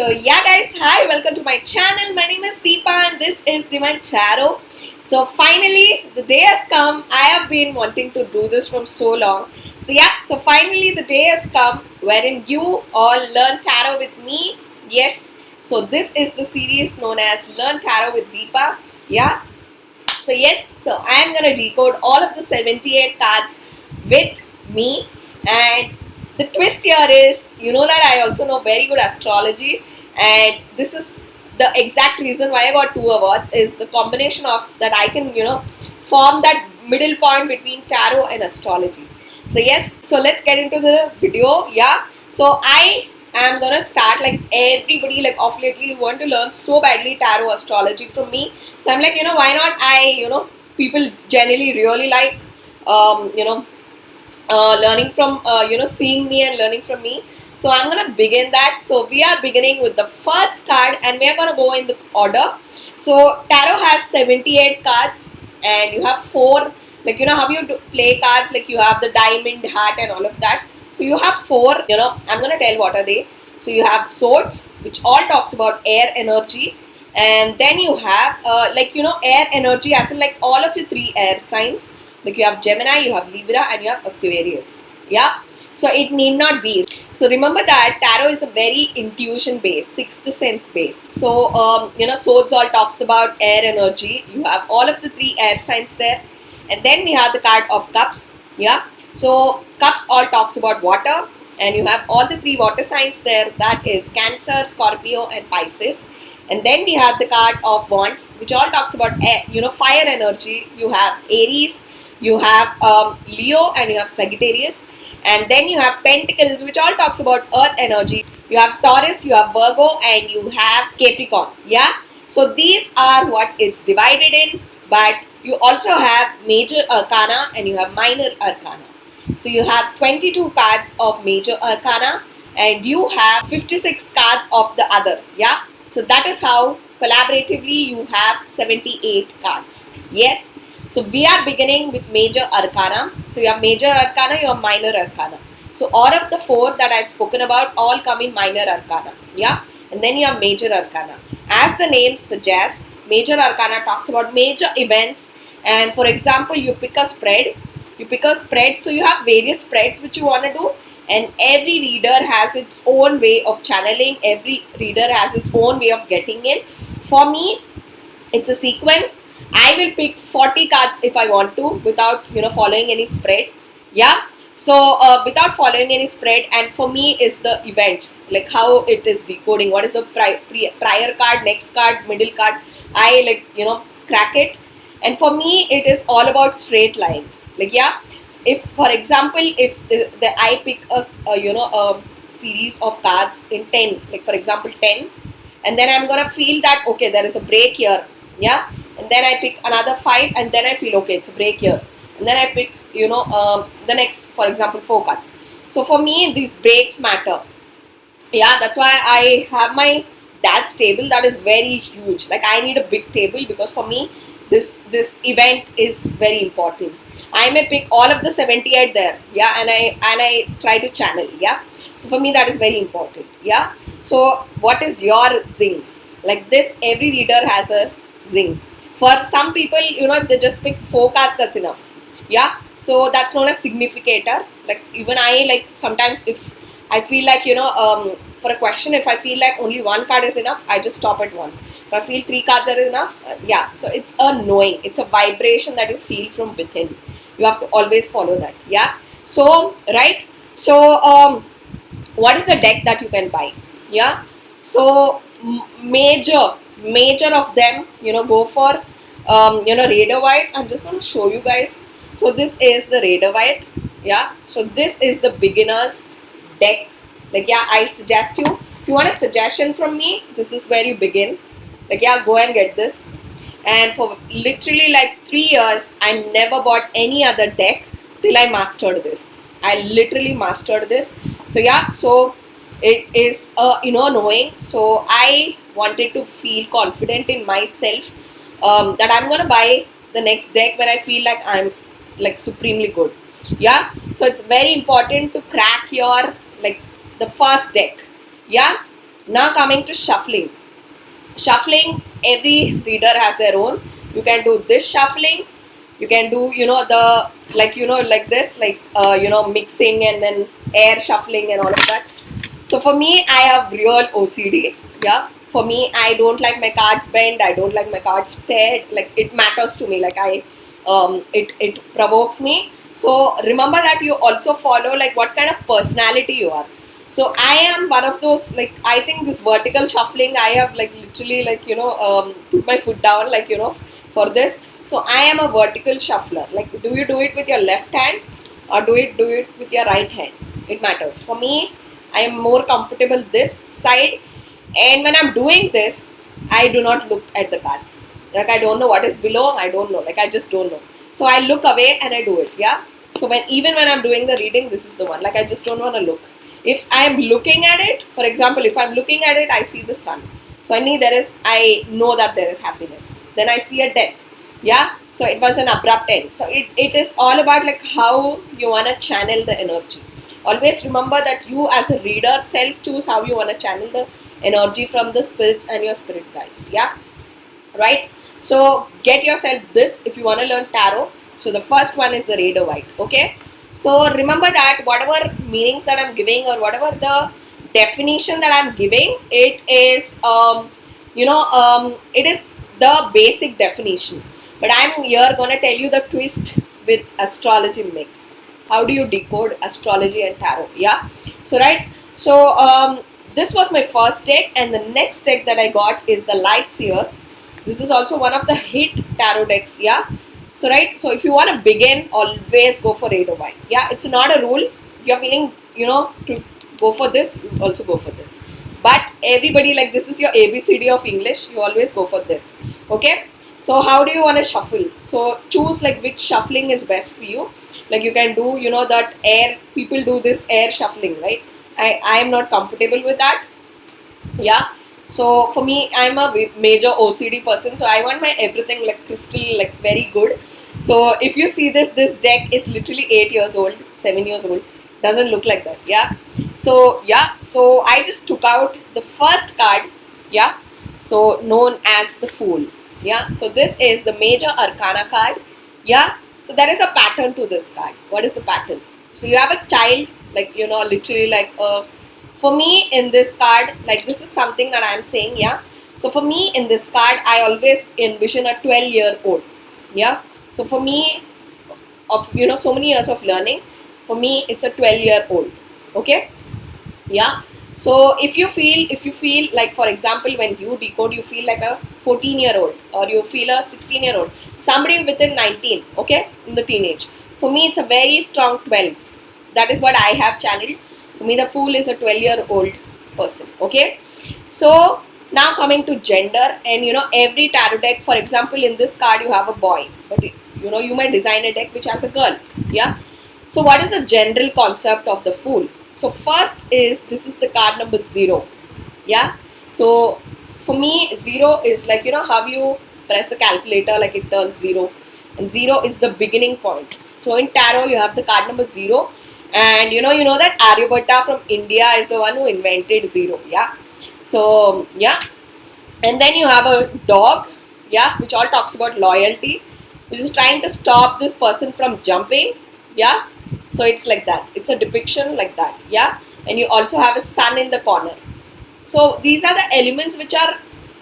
yeah guys, hi, welcome to my channel. My name is Deepa and this is Divine Tarot. So finally the day has come. I have been wanting to do this from so long. So finally the day has come wherein you all learn tarot with me. Yes, so this is the series known as Learn Tarot with Deepa. Yeah, so I am going to decode all of the 78 cards with me. And the twist here is, you know that I also know very good astrology, and this is the exact reason why I got 2 awards, is the combination of that I can, form that middle point between tarot and astrology. So yes, so let's get into the video. Yeah, so I am gonna start, like everybody, like of lately you want to learn so badly tarot astrology from me. So I'm like, why not I, people generally really like, learning from, seeing me and learning from me. So I'm gonna begin that. So we are beginning with the first card and we are gonna go in the order. So tarot has 78 cards and you have 4, like how you play cards, like you have the diamond, heart and all of that. So you have 4, I'm gonna tell what are they. So you have swords, which all talks about air energy, and then you have air energy as in like all of your 3 air signs. Like you have Gemini, you have Libra and you have Aquarius. Yeah, so it need not be. So remember that tarot is a very intuition based, 6th sense based. So swords all talks about air energy. You have all of the 3 air signs there, and then we have the card of cups. Yeah, so cups all talks about water, and you have all the 3 water signs there, that is Cancer, Scorpio and Pisces. And then we have the card of wands, which all talks about air, fire energy. You have Aries, you have Leo and you have Sagittarius. And then you have pentacles, which all talks about earth energy. You have Taurus, you have Virgo and you have Capricorn. Yeah, so these are what it's divided in. But you also have major arcana and you have minor arcana. So you have 22 cards of major arcana and you have 56 cards of the other. Yeah, so that is how collaboratively you have 78 cards. Yes, so we are beginning with major arcana. So you have major arcana, you have minor arcana. So all of the 4 that I've spoken about all come in minor arcana. Yeah, and then you have major arcana. As the name suggests, major arcana talks about major events. And for example, you pick a spread. So you have various spreads which you want to do, and every reader has its own way of channeling. Every reader has its own way of getting in. For me, it's a sequence. I will pick 40 cards if I want to, without following any spread. Yeah, so without following any spread, and for me is the events, like how it is decoding. What is the prior card, next card, middle card? I crack it, and for me it is all about straight line. Like, yeah, if for example, if I pick a series of cards in 10, like for example 10, and then I'm gonna feel that okay, there is a break here. Yeah, and then I pick another 5 and then I feel okay, it's a break here, and then I pick the next, for example, 4 cards. So for me these breaks matter. Yeah, that's why I have my dad's table that is very huge. Like I need a big table because for me this event is very important. I may pick all of the 78 there, yeah, and I try to channel, yeah. So for me that is very important, yeah. So what is your zing? Like this, every reader has a zing. For some people, if they just pick 4 cards, that's enough, yeah. So that's known as significator. Like even I, like sometimes if I feel like for a question, if I feel like only 1 card is enough, I just stop at 1. If I feel 3 cards are enough, yeah. So it's a knowing, it's a vibration that you feel from within. You have to always follow that, yeah. So right, so what is the deck that you can buy? Yeah, so major of them, go for Raider White. I'm just going to show you guys. So this is the Raider White. Yeah, so this is the beginner's deck. Like, yeah, I suggest you, if you want a suggestion from me, this is where you begin. Like, yeah, go and get this. And for literally like 3 years, I never bought any other deck till I mastered this. I literally mastered this. So yeah, so it is knowing. So I wanted to feel confident in myself that I'm gonna buy the next deck when I feel like I'm like supremely good. Yeah, so it's very important to crack your the first deck. Yeah, Now coming to shuffling. Shuffling, every reader has their own. You can do this shuffling. You can do, the, like this, mixing and then air shuffling and all of that. So for me, I have real OCD. Yeah. For me, I don't like my cards bent. I don't like my cards teared. Like, it matters to me. Like, it provokes me. So remember that you also follow like what kind of personality you are. So I am one of those, like, I think this vertical shuffling, I have like literally like, put my foot down, like, for this. So I am a vertical shuffler. Like, do you do it with your left hand or do it with your right hand? It matters. For me, I am more comfortable this side. And when I'm doing this, I do not look at the cards. Like, I don't know what is below. I don't know. Like, I just don't know. So I look away and I do it. Yeah. So even when I'm doing the reading, this is the one. Like, I just don't want to look. If I'm looking at it, for example, if I'm looking at it, I see the sun. So I know that there is happiness. Then I see a death. Yeah. So it was an abrupt end. So it is all about like how you want to channel the energy. Always remember that you as a reader self-choose how you want to channel the energy from the spirits and your spirit guides. Yeah. Right. So get yourself this if you want to learn tarot. So the first one is the Raider White. Okay. So remember that whatever meanings that I'm giving or whatever the definition that I'm giving, it is it is the basic definition. But I'm here gonna tell you the twist with astrology mix. How do you decode astrology and tarot? Yeah. So right. So this was my first deck, and the next deck that I got is the Light Seers. This is also one of the hit tarot decks. Yeah. So right, so if you want to begin, always go for Raider White. Yeah, it's not a rule. If you're feeling, to go for this, you also go for this. But everybody, like, this is your ABCD of English, you always go for this. Okay, so how do you want to shuffle? So choose like which shuffling is best for you. Like, you can do, that air, people do this air shuffling, right? I am not comfortable with that. Yeah. So for me, I'm a major OCD person, so I want my everything like crystal, like very good. So if you see this deck is literally 8 years old, 7 years old. Doesn't look like that. Yeah. So yeah. So I just took out the first card. Yeah. So known as the Fool. Yeah. So this is the major arcana card. Yeah. So there is a pattern to this card. What is the pattern? So you have a child, like, literally like a. For me, in this card, like, this is something that I'm saying, yeah. So for me, in this card, I always envision a 12-year-old, yeah. So for me, of, so many years of learning, for me, it's a 12-year-old, okay, yeah. So if you feel like, for example, when you decode, you feel like a 14-year-old or you feel a 16-year-old, somebody within 19, okay, in the teenage. For me, it's a very strong 12. That is what I have channeled. For me, the Fool is a 12-year-old person. Okay. So now coming to gender, and every tarot deck, for example, in this card you have a boy, but you might design a deck which has a girl. Yeah. So what is the general concept of the Fool? So first is, this is the card number 0. Yeah. So for me, 0 is like, how you press a calculator, like it turns 0, and 0 is the beginning point. So in tarot, you have the card number 0. And you know that Aryabhatta from India is the one who invented 0. Yeah. So yeah. And then you have a dog, yeah, which all talks about loyalty, which is trying to stop this person from jumping. Yeah. So it's like that. It's a depiction like that. Yeah. And you also have a sun in the corner. So these are the elements which are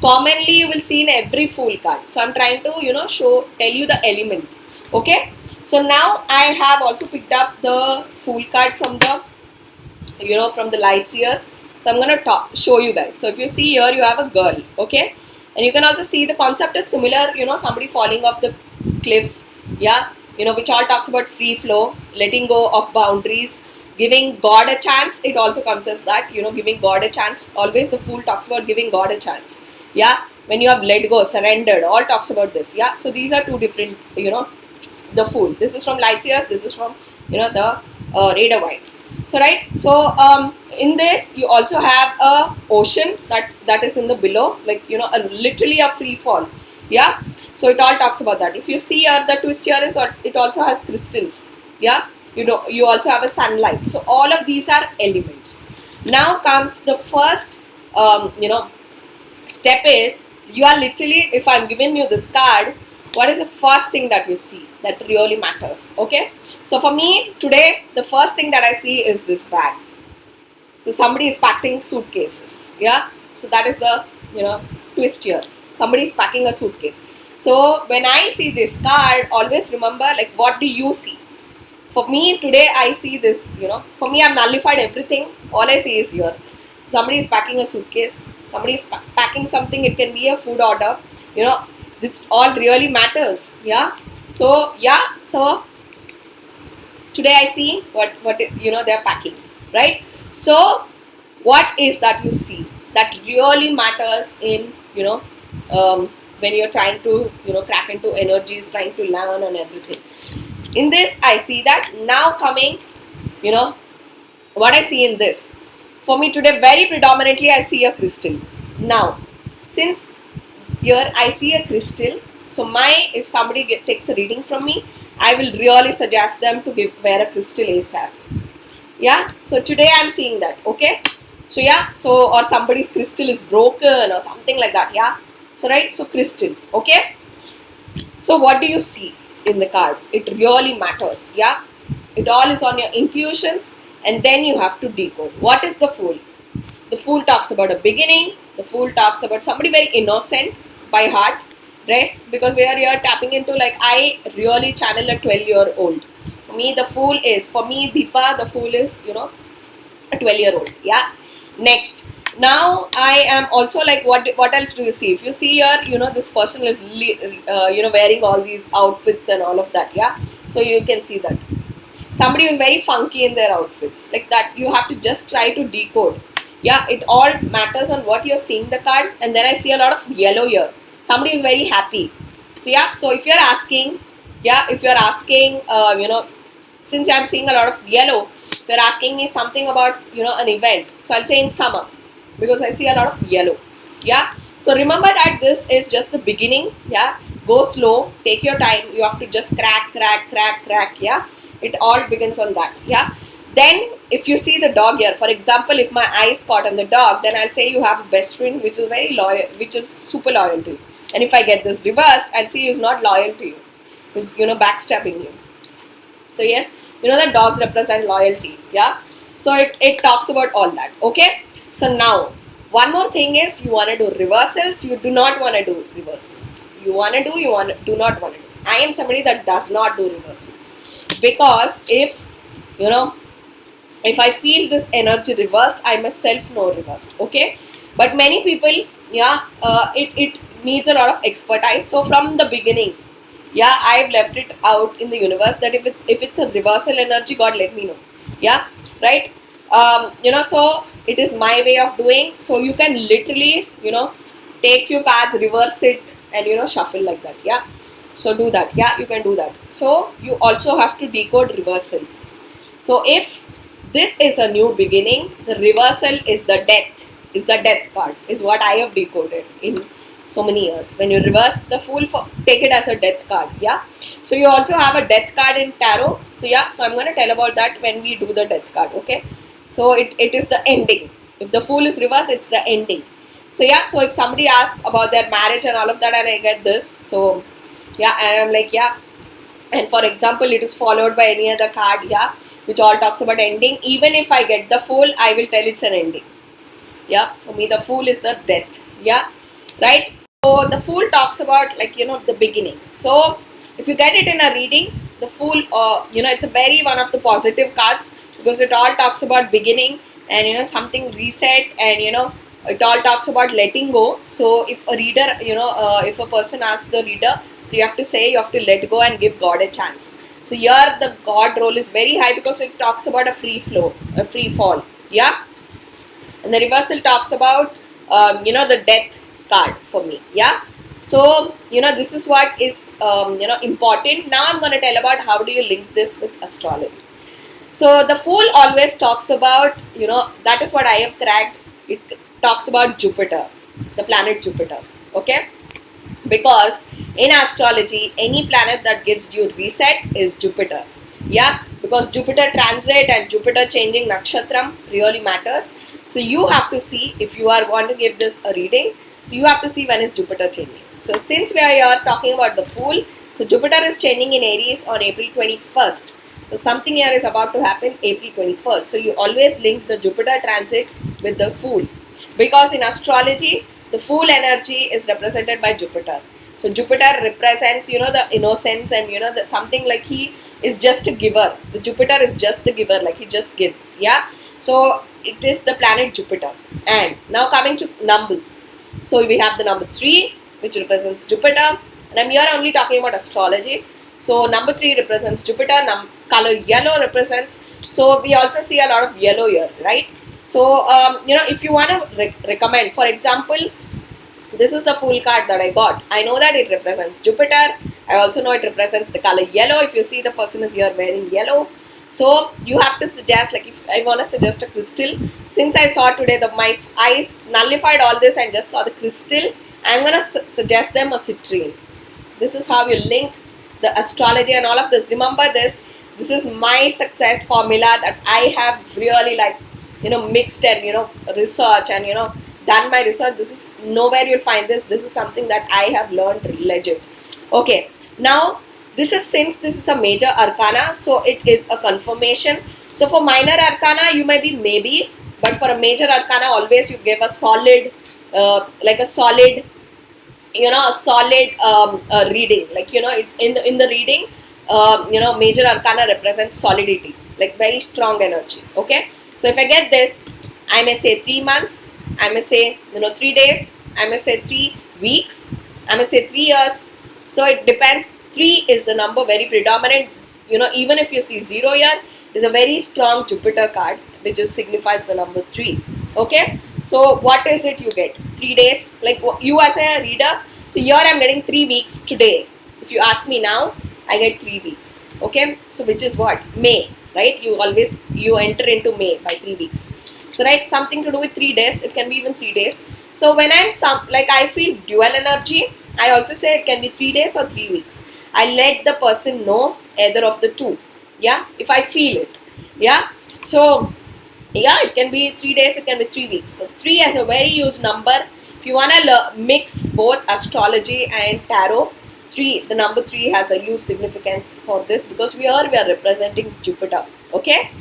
commonly you will see in every Fool card. So I'm trying to tell you the elements. Okay. So now I have also picked up the Fool card from the from the Light Seers. So I'm gonna show you guys. So if you see here, you have a girl, okay, and you can also see the concept is similar. Somebody falling off the cliff, yeah, which all talks about free flow, letting go of boundaries, giving God a chance. It also comes as that, giving God a chance. Always the Fool talks about giving God a chance, yeah. When you have let go, surrendered, all talks about this, yeah. So these are two different, the Fool. This is from Light Seers. This is from the Raider White. So right. So in this you also have a ocean that is in the below, like literally a free fall. Yeah. So it all talks about that. If you see here, the twist here is it also has crystals. Yeah. You also have a sunlight. So all of these are elements. Now comes the first step is, you are literally, if I'm giving you this card, what is the first thing that you see that really matters? Okay, so for me today, the first thing that I see is this bag. So somebody is packing suitcases. Yeah, so that is the twist here. Somebody is packing a suitcase. So when I see this card, always remember, like, what do you see? For me today, I see this. For me, I've nullified everything. All I see is here. Somebody is packing a suitcase. Somebody is packing something. It can be a food order. This all really matters. Yeah. So today I see what they're packing, right? So what is that you see that really matters in when you're trying to crack into energies, trying to learn and everything. In this, I see that now coming, what I see in this. For me today, very predominantly, I see a crystal. Now, since here I see a crystal, so if somebody takes a reading from me, I will really suggest them to wear a crystal ASAP. Yeah, so today I'm seeing that. Okay, so or somebody's crystal is broken or something like that. Yeah, so right, so crystal. Okay, so what do you see in the card? It really matters. Yeah, it all is on your intuition, and then you have to decode. What is the Fool? The Fool talks about a beginning. The Fool talks about somebody very innocent by heart. Rest, because we are here tapping into, like, I really channel a 12-year-old. For me, the Fool is, for me, Deepa, the Fool is, a 12-year-old. Yeah. Next. Now, I am also like, what else do you see? If you see here, this person is, wearing all these outfits and all of that. Yeah. So, you can see that. Somebody is very funky in their outfits. Like that, you have to just try to decode. Yeah. It all matters on what you're seeing the card. And then I see a lot of yellow here. Somebody is very happy. So, yeah. So, if you're asking, since I'm seeing a lot of yellow, if you're asking me something about, an event, so I'll say in summer, because I see a lot of yellow. Yeah. So remember that this is just the beginning. Yeah. Go slow. Take your time. You have to just crack. Yeah. It all begins on that. Yeah. Then if you see the dog here, for example, if my eye is caught on the dog, then I'll say you have a best friend which is very loyal, which is super loyal to you. And if I get this reversed, I'll see he's not loyal to you. He's, backstabbing you. So yes, that dogs represent loyalty. Yeah. So it talks about all that. Okay. So now, one more thing is, you want to do reversals. You do not want to do reversals. Do not want to do. I am somebody that does not do reversals. Because if I feel this energy reversed, I myself know reversed. Okay. But many people, it needs a lot of expertise. So from the beginning, I've left it out in the universe that if it's a reversal energy, God let me know. Yeah, right. So it is my way of doing. So you can literally, take few cards, reverse it, and shuffle like that. Yeah. So do that. Yeah, you can do that. So you also have to decode reversal. So if this is a new beginning, the reversal is the death. Is the death card. Is what I have decoded in so many years. When you reverse the Fool, take it as a death card. Yeah. So you also have a death card in tarot. So yeah. So I'm going to tell about that when we do the death card. Okay. So it is the ending. If the Fool is reversed, it's the ending. So yeah. So if somebody asks about their marriage and all of that, and I get this, so yeah, and I'm like, yeah. And for example, it is followed by any other card, yeah, which all talks about ending. Even if I get the Fool, I will tell it's an ending. Yeah. For me, the Fool is the death. Yeah. Right. So the Fool talks about, like, the beginning. So if you get it in a reading, the Fool, it's a very one of the positive cards, because it all talks about beginning and something reset, and it all talks about letting go. So if a reader, if a person asks the reader, so you have to say you have to let go and give God a chance. So here the God role is very high, because it talks about a free flow, a free fall. Yeah. And the reversal talks about the death card for me. Yeah. So this is what is important. Now I'm going to tell about how do you link this with astrology. So the Fool always talks about, that is what I have cracked. It talks about Jupiter, the planet Jupiter. Okay. Because in astrology, any planet that gives you reset is Jupiter. Yeah. Because Jupiter transit and Jupiter changing nakshatram really matters. So you have to see, if you are going to give this a reading, so you have to see when is Jupiter changing. So since we are here talking about the Fool, so Jupiter is changing in Aries on April 21st. So something here is about to happen April 21st. So you always link the Jupiter transit with the Fool. Because in astrology, the Fool energy is represented by Jupiter. So Jupiter represents, the innocence and, something like he is just a giver. The Jupiter is just the giver, like he just gives. Yeah. So it is the planet Jupiter. And now coming to numbers. So we have the number 3, which represents Jupiter. And I'm here only talking about astrology. So number 3 represents Jupiter. Color yellow represents. So we also see a lot of yellow here, right? So, if you want to recommend, for example, this is the Fool card that I got. I know that it represents Jupiter. I also know it represents the color yellow. If you see the person is here wearing yellow. So you have to suggest, like if I want to suggest a crystal, since I saw today that my eyes nullified all this and just saw the crystal, I'm going to suggest them a citrine. This is how you link the astrology and all of this. Remember this is my success formula that I have really mixed and, research and, done my research. This is nowhere you'll find this. This is something that I have learned legit. Okay. Now, since this is a major arcana, so it is a confirmation. So for minor arcana, you may be maybe, but for a major arcana, always you give a solid, a solid reading. Like, in the reading, major arcana represents solidity, like very strong energy. Okay. So if I get this, I may say 3 months, I may say, 3 days, I may say 3 weeks, I may say 3 years. So it depends. 3 is the number very predominant. Even if you see 0 here, it is a very strong Jupiter card, which signifies the number 3. Okay. So what is it you get? 3 days, like you as a reader. So here I am getting 3 weeks today. If you ask me now, I get 3 weeks. Okay. So which is what? May, right? You enter into May by 3 weeks. So right, something to do with 3 days. It can be even 3 days. So when I feel dual energy, I also say it can be 3 days or 3 weeks. I let the person know either of the two. Yeah, if I feel it. Yeah. So yeah, it can be 3 days, it can be 3 weeks. So 3 has a very huge number. If you want to mix both astrology and tarot, the number 3 has a huge significance for this, because we are representing Jupiter. Okay.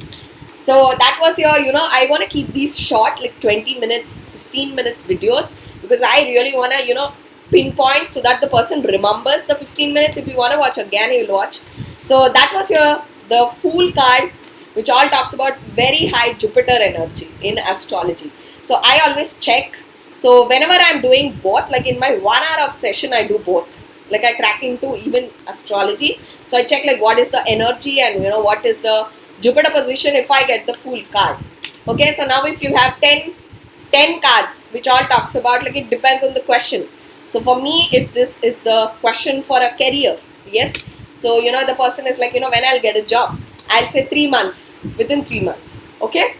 So that was your, I want to keep these short, like 20 minutes, 15 minutes videos, because I really want to, pinpoint so that the person remembers the 15 minutes. If you want to watch again, you will watch. So that was the Fool card, which all talks about very high Jupiter energy in astrology. So I always check. So whenever I'm doing both, like in my 1 hour of session, I do both. Like I crack into even astrology. So I check like what is the energy and what is the Jupiter position if I get the Fool card. Okay, so now if you have 10 cards, which all talks about, like it depends on the question. So for me, if this is the question for a career, yes. So, the person is like, when I'll get a job, I'll say 3 months, within 3 months. Okay.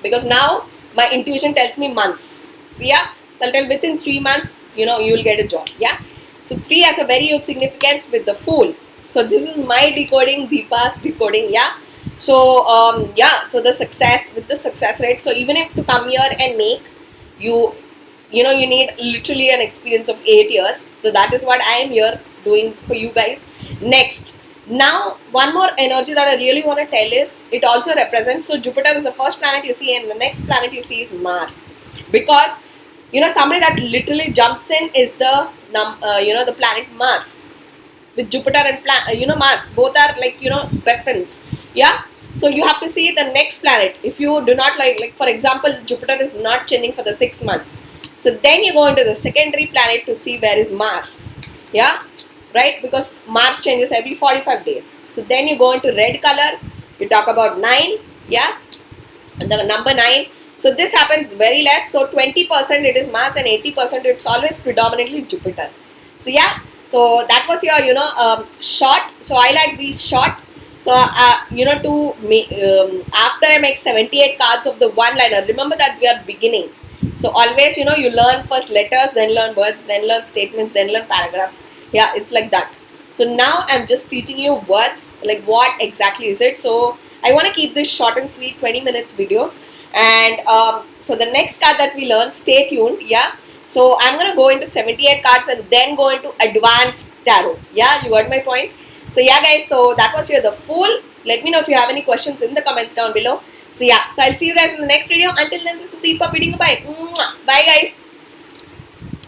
Because now my intuition tells me months. So yeah, so I'll tell within 3 months, you will get a job. Yeah. So 3 has a very huge significance with the Fool. So this is my decoding, Deepa's decoding. Yeah. So, so the success rate. So even if to come here and make, you need literally an experience of 8 years. So that is what I am here doing for you guys. Next, now one more energy that I really want to tell is, it also represents, so Jupiter is the first planet you see, and the next planet you see is Mars. Because, somebody that literally jumps in is the planet Mars. With Jupiter and Mars, both are like, best friends. Yeah. So you have to see the next planet. If you do not like for example, Jupiter is not changing for the 6 months. So then you go into the secondary planet to see where is Mars. Yeah, right? Because Mars changes every 45 days. So then you go into red color. You talk about 9. Yeah, and the number 9. So this happens very less. So 20% it is Mars and 80% it's always predominantly Jupiter. So yeah, so that was your short. So I like these short. So after I make 78 cards of the one liner, remember that we are beginning. So always, you learn first letters, then learn words, then learn statements, then learn paragraphs. Yeah, it's like that. So now I'm just teaching you words, like what exactly is it. So I want to keep this short and sweet 20 minutes videos. And so the next card that we learn, stay tuned. Yeah. So I'm going to go into 78 cards and then go into advanced tarot. Yeah, you got my point? So yeah guys, so that was here the Fool. Let me know if you have any questions in the comments down below. So yeah, so I'll see you guys in the next video. Until then, this is Deepa bidding bye. Bye guys.